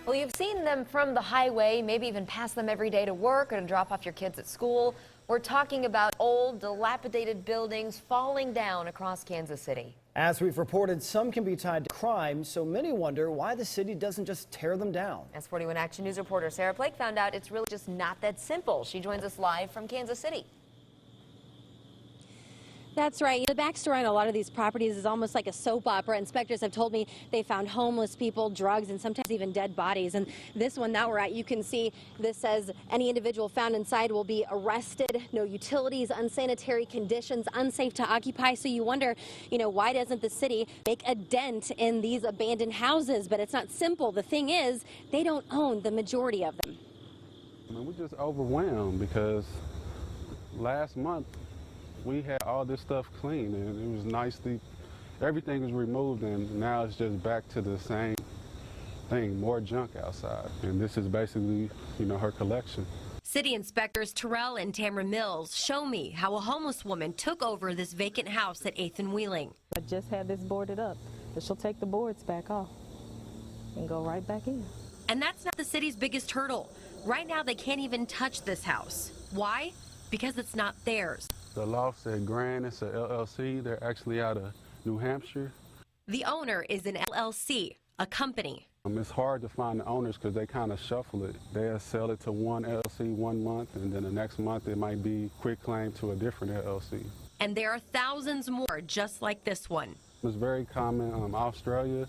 Well, you've seen them from the highway, maybe even pass them every day to work or to drop off your kids at school. We're talking about old, dilapidated buildings falling down across Kansas City. As we've reported, some can be tied to crime, so many wonder why the city doesn't just tear them down. As 41 Action News reporter Sarah Blake found out, it's really just not that simple. She joins us live from Kansas City. That's right. The backstory on a lot of these properties is almost like a soap opera. Inspectors have told me they found homeless people, drugs, and sometimes even dead bodies. And this one that we're at, you can see this says any individual found inside will be arrested. No utilities, unsanitary conditions, unsafe to occupy. So you wonder, why doesn't the city make a dent in these abandoned houses? But it's not simple. The thing is, they don't own the majority of them. We're just overwhelmed because last month we had all this stuff clean and it was nicely, everything was removed, and now it's just back to the same thing, more junk outside. And this is basically, her collection. City inspectors Terrell and Tamara Mills show me how a homeless woman took over this vacant house at 8th and Wheeling. I just had this boarded up, but she'll take the boards back off and go right back in. And that's not the city's biggest hurdle. Right now they can't even touch this house. Why? Because it's not theirs. The loft at Grand, it's a LLC. They're actually out of New Hampshire. The owner is an LLC, a company. It's hard to find the owners because they kind of shuffle it. They'll sell it to one LLC 1 month, and then the next month it might be quick claim to a different LLC. And there are thousands more just like this one. It's very common. Australia,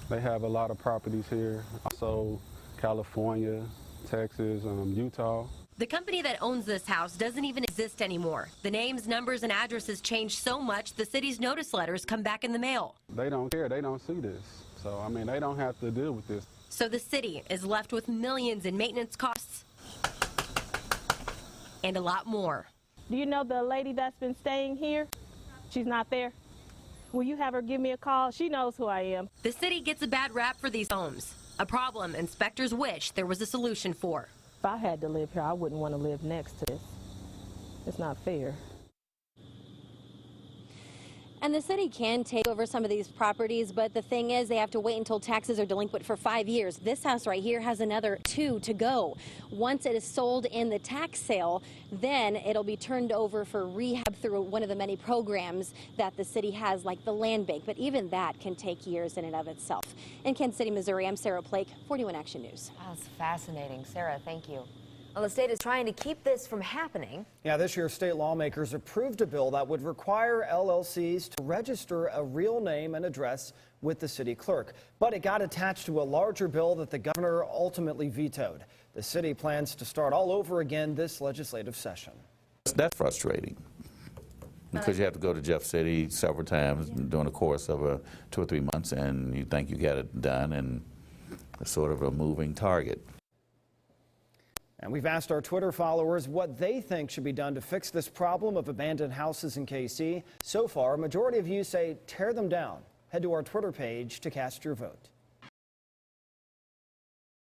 they have a lot of properties here. Also California, Texas, Utah. The company that owns this house doesn't even exist anymore. The names, numbers, and addresses changed so much the city's notice letters come back in the mail. They don't care. They don't see this. So, they don't have to deal with this. So the city is left with millions in maintenance costs and a lot more. Do you know the lady that's been staying here? She's not there. Will you have her give me a call? She knows who I am. The city gets a bad rap for these homes, a problem inspectors wish there was a solution for. If I had to live here, I wouldn't want to live next to this. It's not fair. And the city can take over some of these properties, but the thing is they have to wait until taxes are delinquent for 5 years. This house right here has another 2 to go. Once it is sold in the tax sale, then it'll be turned over for rehab through one of the many programs that the city has, like the land bank. But even that can take years in and of itself. In Kansas City, Missouri, I'm Sarah Blake, 41 Action News. That's fascinating. Sarah, thank you. Well, the state is trying to keep this from happening. Yeah, this year state lawmakers approved a bill that would require LLCs to register a real name and address with the city clerk. But it got attached to a larger bill that the governor ultimately vetoed. The city plans to start all over again this legislative session. That's frustrating because you have to go to Jeff City several times during the course of 2 or 3 months, and you think you got it done, and it's sort of a moving target. And we've asked our Twitter followers what they think should be done to fix this problem of abandoned houses in KC. So far, a majority of you say tear them down. Head to our Twitter page to cast your vote.